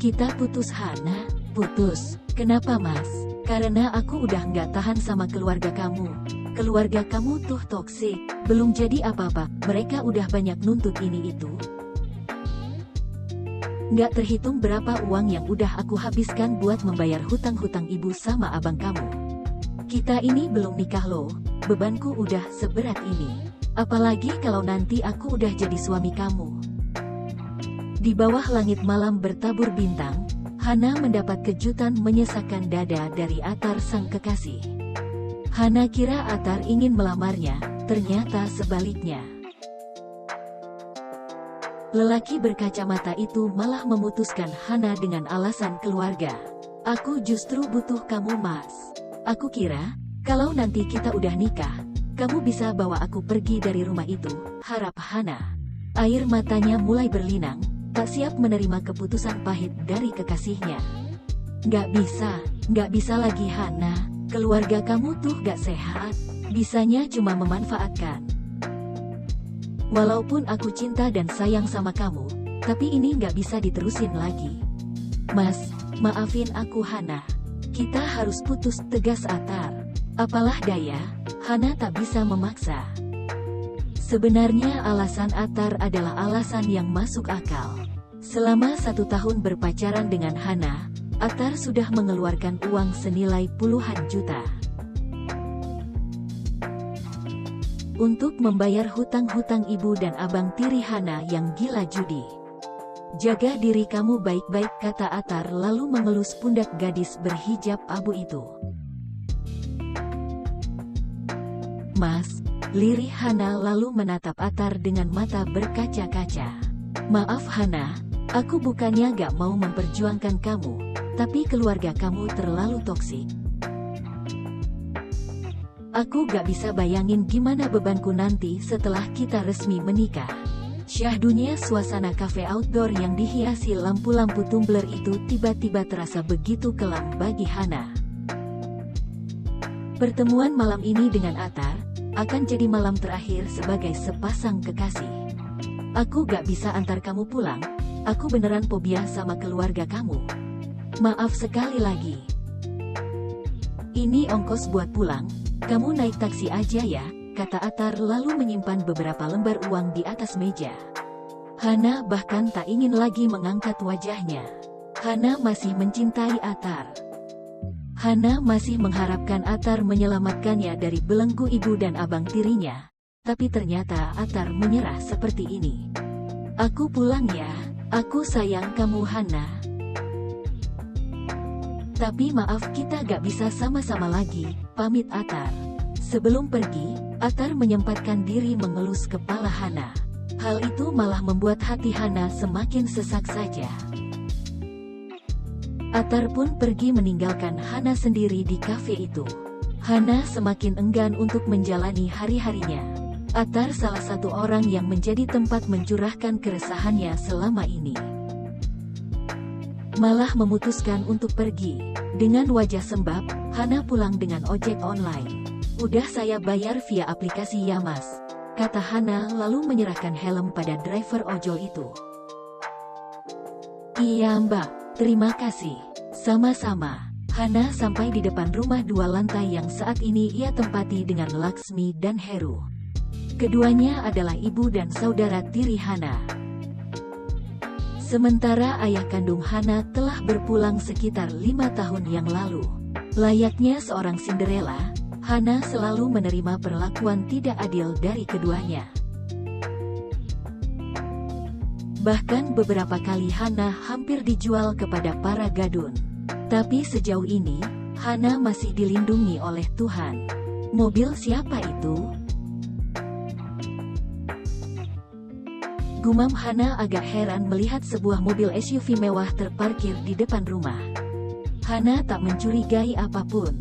Kita putus Hana. Putus? Kenapa mas? Karena aku udah nggak tahan sama keluarga kamu. Keluarga kamu tuh toksik. Belum jadi apa-apa, mereka udah banyak nuntut ini itu. Nggak terhitung berapa uang yang udah aku habiskan buat membayar hutang-hutang ibu sama abang kamu. Kita ini belum nikah loh, bebanku udah seberat ini. Apalagi kalau nanti aku udah jadi suami kamu. Di bawah langit malam bertabur bintang, Hana mendapat kejutan menyesakkan dada dari Atar sang kekasih. Hana kira Atar ingin melamarnya, ternyata sebaliknya. Lelaki berkacamata itu malah memutuskan Hana dengan alasan keluarga. Aku justru butuh kamu mas. Aku kira, kalau nanti kita udah nikah, kamu bisa bawa aku pergi dari rumah itu, harap Hana. Air matanya mulai berlinang. Tak siap menerima keputusan pahit dari kekasihnya. Nggak bisa lagi Hana, keluarga kamu tuh gak sehat, bisanya cuma memanfaatkan. Walaupun aku cinta dan sayang sama kamu, tapi ini nggak bisa diterusin lagi. Mas, maafin aku Hana, kita harus putus, tegas Atar. Apalah daya, Hana tak bisa memaksa. Sebenarnya alasan Atar adalah alasan yang masuk akal. Selama 1 tahun berpacaran dengan Hana, Atar sudah mengeluarkan uang senilai puluhan juta untuk membayar hutang-hutang ibu dan abang tiri Hana yang gila judi. Jaga diri kamu baik-baik, kata Atar lalu mengelus pundak gadis berhijab abu itu. Mas, lirih Hana lalu menatap Atar dengan mata berkaca-kaca. Maaf Hana, aku bukannya gak mau memperjuangkan kamu, tapi keluarga kamu terlalu toksik. Aku gak bisa bayangin gimana bebanku nanti setelah kita resmi menikah. Syahdunya suasana kafe outdoor yang dihiasi lampu-lampu tumbler itu tiba-tiba terasa begitu kelam bagi Hana. Pertemuan malam ini dengan Atar akan jadi malam terakhir sebagai sepasang kekasih. Aku gak bisa antar kamu pulang, aku beneran fobia sama keluarga kamu. Maaf sekali lagi. Ini ongkos buat pulang, kamu naik taksi aja ya, kata Atar lalu menyimpan beberapa lembar uang di atas meja. Hana bahkan tak ingin lagi mengangkat wajahnya. Hana masih mencintai Atar. Hana masih mengharapkan Atar menyelamatkannya dari belenggu ibu dan abang tirinya. Tapi ternyata Atar menyerah seperti ini. Aku pulang ya, aku sayang kamu Hana. Tapi maaf kita gak bisa sama-sama lagi, pamit Atar. Sebelum pergi, Atar menyempatkan diri mengelus kepala Hana. Hal itu malah membuat hati Hana semakin sesak saja. Atar pun pergi meninggalkan Hana sendiri di kafe itu. Hana semakin enggan untuk menjalani hari-harinya. Atar salah satu orang yang menjadi tempat mencurahkan keresahannya selama ini. Malah memutuskan untuk pergi. Dengan wajah sembab, Hana pulang dengan ojek online. Udah saya bayar via aplikasi ya mas, kata Hana lalu menyerahkan helm pada driver ojol itu. Iya mbak, terima kasih. Sama-sama. Hana sampai di depan rumah 2 lantai yang saat ini ia tempati dengan Laksmi dan Heru. Keduanya adalah ibu dan saudara tiri Hana. Sementara ayah kandung Hana telah berpulang sekitar 5 tahun yang lalu. Layaknya seorang Cinderella, Hana selalu menerima perlakuan tidak adil dari keduanya. Bahkan beberapa kali Hana hampir dijual kepada para gadun. Tapi sejauh ini, Hana masih dilindungi oleh Tuhan. Mobil siapa itu? Gumam Hana agak heran melihat sebuah mobil SUV mewah terparkir di depan rumah. Hana tak mencurigai apapun.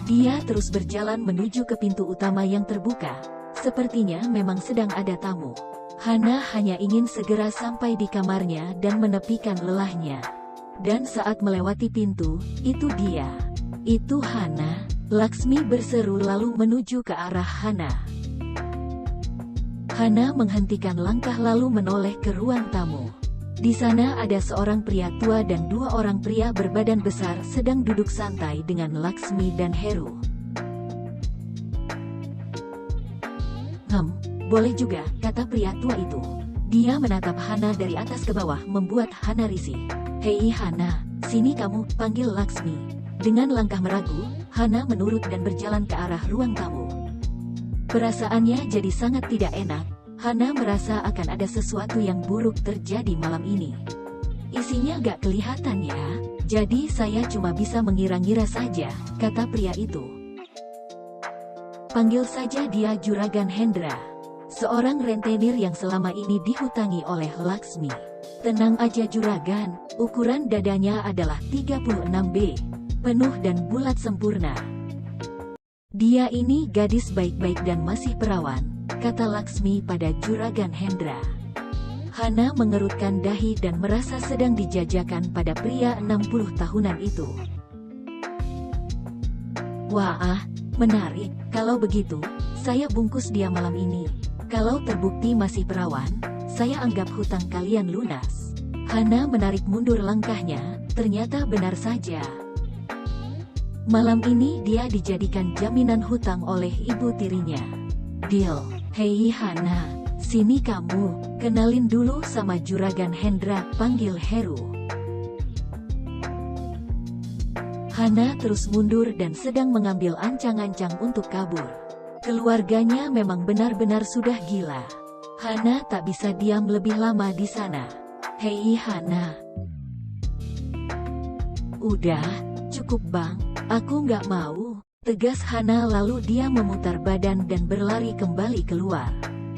Dia terus berjalan menuju ke pintu utama yang terbuka. Sepertinya memang sedang ada tamu. Hana hanya ingin segera sampai di kamarnya dan menepikan lelahnya. Dan saat melewati pintu, itu dia. Itu Hana. Laksmi berseru lalu menuju ke arah Hana. Hana menghentikan langkah lalu menoleh ke ruang tamu. Di sana ada seorang pria tua dan dua orang pria berbadan besar sedang duduk santai dengan Laksmi dan Heru. Boleh juga, kata pria tua itu. Dia menatap Hana dari atas ke bawah membuat Hana risih. Hei Hana, sini kamu, panggil Laksmi. Dengan langkah meragu, Hana menurut dan berjalan ke arah ruang tamu. Perasaannya jadi sangat tidak enak. Hana merasa akan ada sesuatu yang buruk terjadi malam ini. Isinya gak kelihatan ya, jadi saya cuma bisa mengira-ngira saja, kata pria itu. Panggil saja dia Juragan Hendra. Seorang rentenir yang selama ini dihutangi oleh Laksmi. Tenang aja Juragan, ukuran dadanya adalah 36B. Penuh dan bulat sempurna. Dia ini gadis baik-baik dan masih perawan, kata Laksmi pada Juragan Hendra. Hana mengerutkan dahi dan merasa sedang dijajakan pada pria 60 tahunan itu. Wah, menarik. Kalau begitu, saya bungkus dia malam ini. Kalau terbukti masih perawan, saya anggap hutang kalian lunas. Hana menarik mundur langkahnya, ternyata benar saja. Malam ini dia dijadikan jaminan hutang oleh ibu tirinya. Deal. Hei Hana, sini kamu, kenalin dulu sama Juragan Hendra, panggil Heru. Hana terus mundur dan sedang mengambil ancang-ancang untuk kabur. Keluarganya memang benar-benar sudah gila. Hana tak bisa diam lebih lama di sana. Hei Hana. Udah, cukup bang, aku nggak mau, tegas Hana lalu dia memutar badan dan berlari kembali keluar.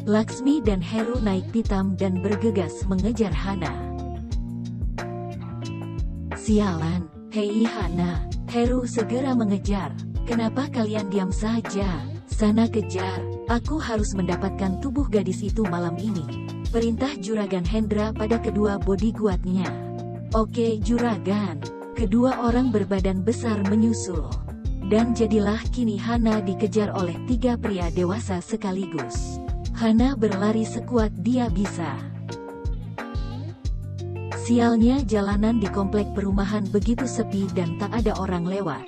Laksmi dan Heru naik pitam dan bergegas mengejar Hana. Sialan, hei Hana, Heru segera mengejar. Kenapa kalian diam saja? Sana kejar, aku harus mendapatkan tubuh gadis itu malam ini. Perintah Juragan Hendra pada kedua bodyguardnya. Oke Juragan. Kedua orang berbadan besar menyusul. Dan jadilah kini Hana dikejar oleh 3 pria dewasa sekaligus. Hana berlari sekuat dia bisa. Sialnya jalanan di komplek perumahan begitu sepi dan tak ada orang lewat.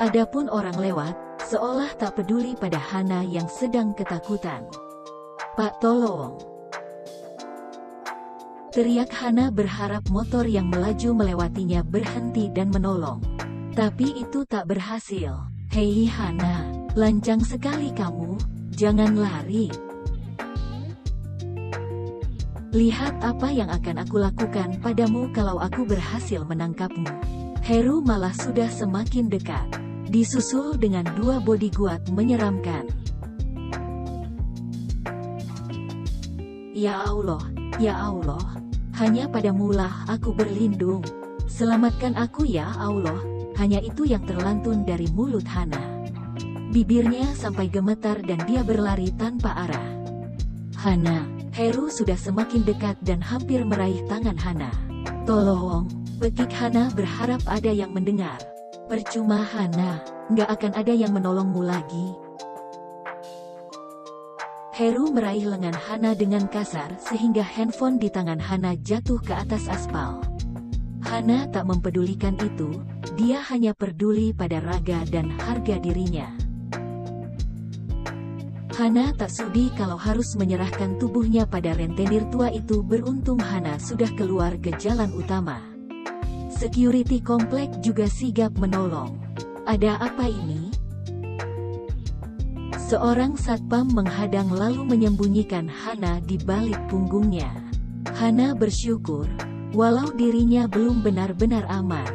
Adapun orang lewat, seolah tak peduli pada Hana yang sedang ketakutan. Pak tolong. Teriak Hana berharap motor yang melaju melewatinya berhenti dan menolong. Tapi itu tak berhasil. Hei Hana, lancang sekali kamu, jangan lari. Lihat apa yang akan aku lakukan padamu kalau aku berhasil menangkapmu. Heru malah sudah semakin dekat. Disusul dengan 2 bodyguard menyeramkan. Ya Allah, hanya padamulah aku berlindung. Selamatkan aku ya Allah, hanya itu yang terlantun dari mulut Hana. Bibirnya sampai gemetar dan dia berlari tanpa arah. Hana, Heru sudah semakin dekat dan hampir meraih tangan Hana. Tolong, pekik Hana berharap ada yang mendengar. Percuma Hana, nggak akan ada yang menolongmu lagi. Heru meraih lengan Hana dengan kasar sehingga handphone di tangan Hana jatuh ke atas aspal. Hana tak mempedulikan itu, dia hanya peduli pada raga dan harga dirinya. Hana tak sudi kalau harus menyerahkan tubuhnya pada rentenir tua itu. Beruntung Hana sudah keluar ke jalan utama. Security komplek juga sigap menolong. Ada apa ini? Seorang satpam menghadang lalu menyembunyikan Hana di balik punggungnya. Hana bersyukur, walau dirinya belum benar-benar aman.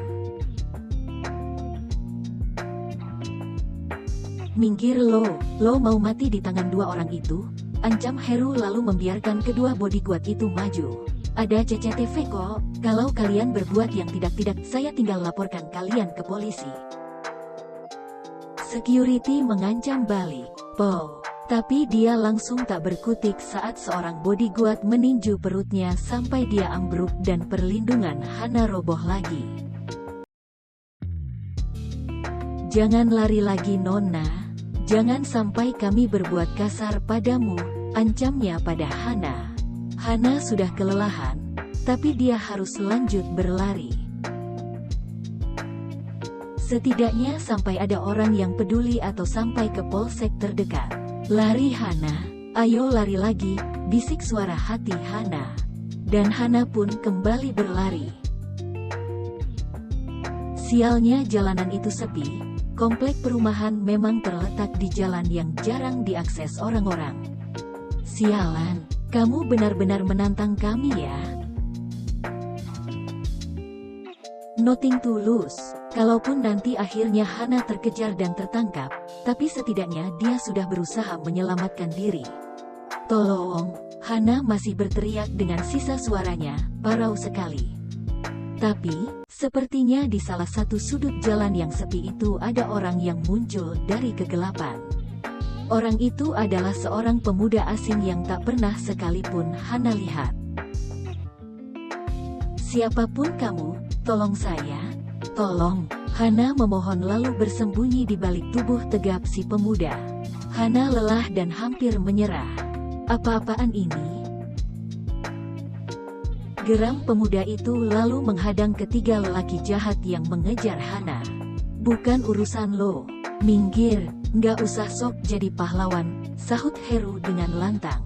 Minggir lo mau mati di tangan 2 orang itu? Ancam Heru lalu membiarkan kedua bodyguard itu maju. Ada CCTV kok, kalau kalian berbuat yang tidak-tidak saya tinggal laporkan kalian ke polisi. Security mengancam balik. Tapi dia langsung tak berkutik saat seorang bodyguard meninju perutnya sampai dia ambruk dan perlindungan Hana roboh lagi. Jangan lari lagi Nona, jangan sampai kami berbuat kasar padamu, ancamnya pada Hana. Hana sudah kelelahan, tapi dia harus lanjut berlari. Setidaknya sampai ada orang yang peduli atau sampai ke polsek terdekat. Lari Hana, ayo lari lagi, bisik suara hati Hana. Dan Hana pun kembali berlari. Sialnya jalanan itu sepi. Komplek perumahan memang terletak di jalan yang jarang diakses orang-orang. Sialan, kamu benar-benar menantang kami ya. Nothing tulus. Kalaupun nanti akhirnya Hana terkejar dan tertangkap, tapi setidaknya dia sudah berusaha menyelamatkan diri. Tolong, Hana masih berteriak dengan sisa suaranya, parau sekali. Tapi, sepertinya di salah satu sudut jalan yang sepi itu ada orang yang muncul dari kegelapan. Orang itu adalah seorang pemuda asing yang tak pernah sekalipun Hana lihat. Siapapun kamu, tolong saya, tolong. Hana memohon lalu bersembunyi di balik tubuh tegap si pemuda. Hana lelah dan hampir menyerah. Apa-apaan ini? Geram pemuda itu lalu menghadang ketiga lelaki jahat yang mengejar Hana. Bukan urusan lo. Minggir, nggak usah sok jadi pahlawan, sahut Heru dengan lantang.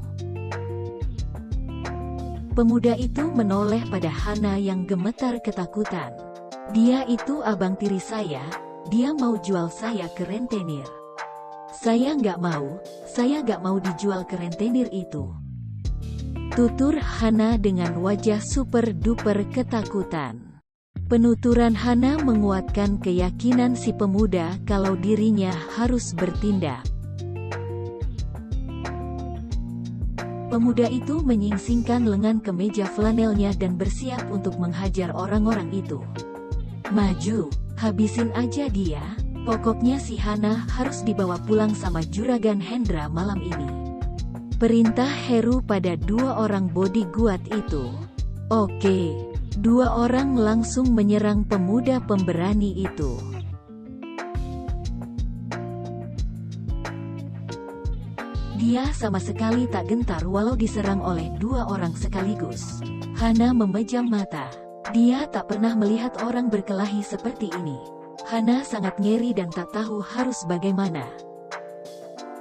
Pemuda itu menoleh pada Hana yang gemetar ketakutan. Dia itu abang tiri saya, dia mau jual saya ke rentenir. Saya nggak mau dijual ke rentenir itu. Tutur Hana dengan wajah super duper ketakutan. Penuturan Hana menguatkan keyakinan si pemuda kalau dirinya harus bertindak. Pemuda itu menyingsingkan lengan kemeja flanelnya dan bersiap untuk menghajar orang-orang itu. Maju, habisin aja dia, pokoknya si Hana harus dibawa pulang sama Juragan Hendra malam ini. Perintah Heru pada dua orang bodyguard itu. Oke, dua orang langsung menyerang pemuda pemberani itu. Dia sama sekali tak gentar walau diserang oleh dua orang sekaligus. Hana memejam mata. Dia tak pernah melihat orang berkelahi seperti ini. Hana sangat ngeri dan tak tahu harus bagaimana.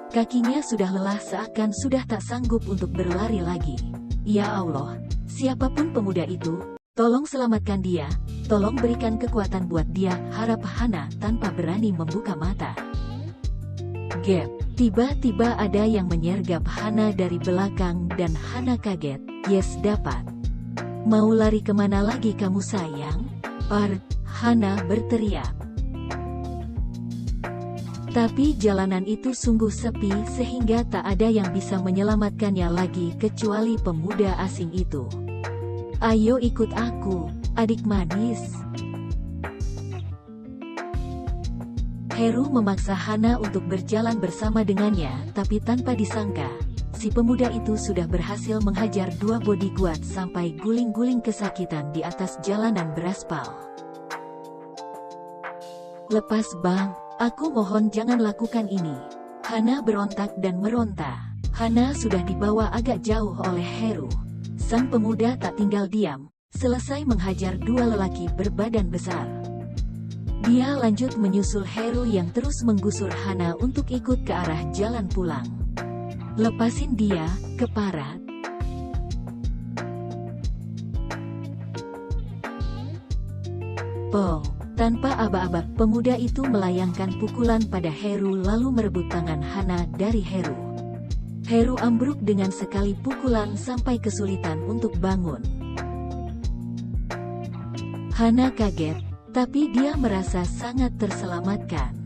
Kakinya sudah lelah seakan sudah tak sanggup untuk berlari lagi. Ya Allah, siapapun pemuda itu, tolong selamatkan dia, tolong berikan kekuatan buat dia, harap Hana tanpa berani membuka mata. Gap, tiba-tiba ada yang menyergap Hana dari belakang dan Hana kaget. Yes, dapat. Mau lari kemana lagi kamu sayang? Hana berteriak. Tapi jalanan itu sungguh sepi sehingga tak ada yang bisa menyelamatkannya lagi kecuali pemuda asing itu. Ayo ikut aku, adik manis. Heru memaksa Hana untuk berjalan bersama dengannya, tapi tanpa disangka, si pemuda itu sudah berhasil menghajar dua bodyguard sampai guling-guling kesakitan di atas jalanan beraspal. Lepas bang. Aku mohon jangan lakukan ini. Hana berontak dan meronta. Hana sudah dibawa agak jauh oleh Heru. Sang pemuda tak tinggal diam. Selesai menghajar dua lelaki berbadan besar. Dia lanjut menyusul Heru yang terus menggusur Hana untuk ikut ke arah jalan pulang. Lepasin dia, keparat. Po. Tanpa aba-aba, pemuda itu melayangkan pukulan pada Heru lalu merebut tangan Hana dari Heru. Heru ambruk dengan sekali pukulan sampai kesulitan untuk bangun. Hana kaget, tapi dia merasa sangat terselamatkan.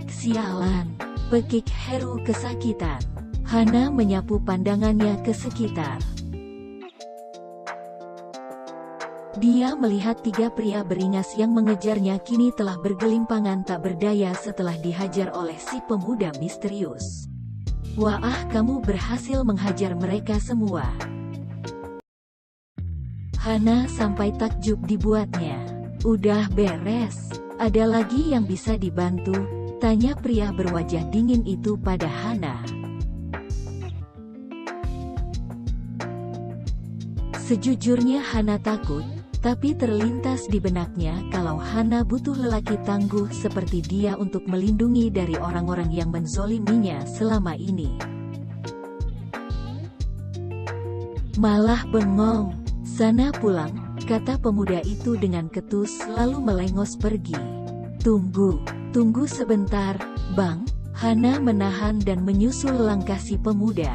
Sialan, pekik Heru kesakitan. Hana menyapu pandangannya ke sekitar. Dia melihat tiga pria beringas yang mengejarnya kini telah bergelimpangan tak berdaya setelah dihajar oleh si pemuda misterius. Wah, kamu berhasil menghajar mereka semua. Hana sampai takjub dibuatnya. Udah beres? Ada lagi yang bisa dibantu? Tanya pria berwajah dingin itu pada Hana. Sejujurnya Hana takut, tapi terlintas di benaknya kalau Hana butuh lelaki tangguh seperti dia untuk melindungi dari orang-orang yang menzoliminya selama ini. Malah bengong, sana pulang, kata pemuda itu dengan ketus lalu melengos pergi. Tunggu sebentar, Bang. Hana menahan dan menyusul langkah si pemuda.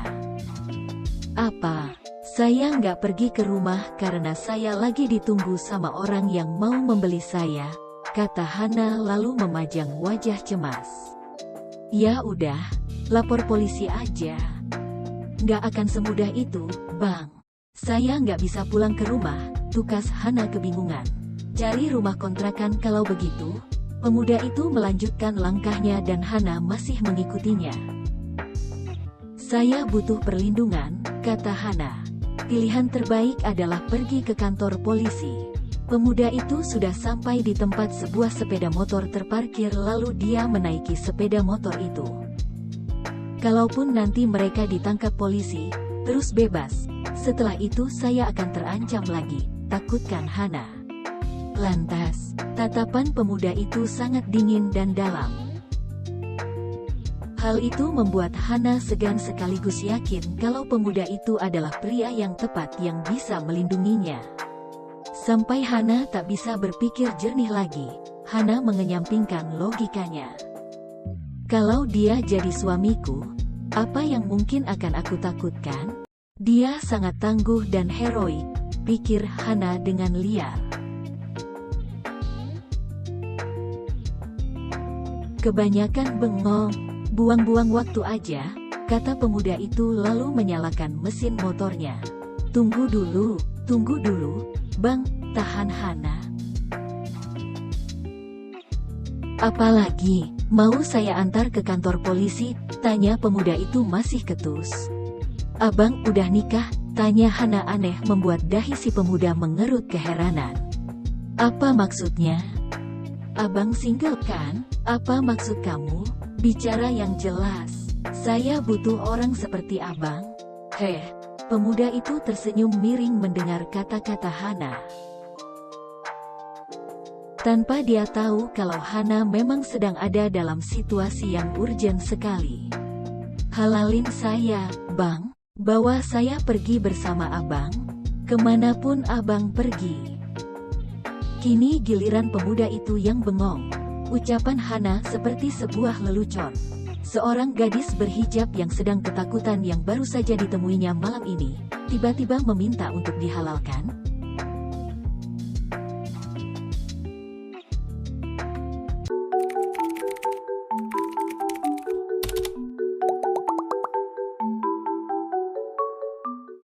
Apa? Saya nggak pergi ke rumah karena saya lagi ditunggu sama orang yang mau membeli saya, kata Hana lalu memajang wajah cemas. Ya udah, lapor polisi aja. Nggak akan semudah itu, Bang. Saya nggak bisa pulang ke rumah, tukas Hana kebingungan. Cari rumah kontrakan kalau begitu. Pemuda itu melanjutkan langkahnya dan Hana masih mengikutinya. Saya butuh perlindungan, kata Hana. Pilihan terbaik adalah pergi ke kantor polisi. Pemuda itu sudah sampai di tempat sebuah sepeda motor terparkir lalu dia menaiki sepeda motor itu. Kalaupun nanti mereka ditangkap polisi, terus bebas. Setelah itu saya akan terancam lagi, takutkan Hana. Lantas, tatapan pemuda itu sangat dingin dan dalam. Hal itu membuat Hana segan sekaligus yakin kalau pemuda itu adalah pria yang tepat yang bisa melindunginya. Sampai Hana tak bisa berpikir jernih lagi, Hana mengenyampingkan logikanya. Kalau dia jadi suamiku, apa yang mungkin akan aku takutkan? Dia sangat tangguh dan heroik, pikir Hana dengan liar. Kebanyakan bengong, buang-buang waktu aja, kata pemuda itu lalu menyalakan mesin motornya. Tunggu dulu, Bang, tahan Hana. Apalagi, mau saya antar ke kantor polisi, tanya pemuda itu masih ketus. Abang udah nikah, tanya Hana aneh membuat dahi si pemuda mengerut keheranan. Apa maksudnya? Abang single kan? Apa maksud kamu? Bicara yang jelas. Saya butuh orang seperti abang. Pemuda itu tersenyum miring mendengar kata-kata Hana. Tanpa dia tahu kalau Hana memang sedang ada dalam situasi yang urgen sekali. Halalin saya, Bang. Bawa saya pergi bersama abang. Kemanapun abang pergi. Kini giliran pemuda itu yang bengong. Ucapan Hana seperti sebuah lelucon. Seorang gadis berhijab yang sedang ketakutan yang baru saja ditemuinya malam ini, tiba-tiba meminta untuk dihalalkan.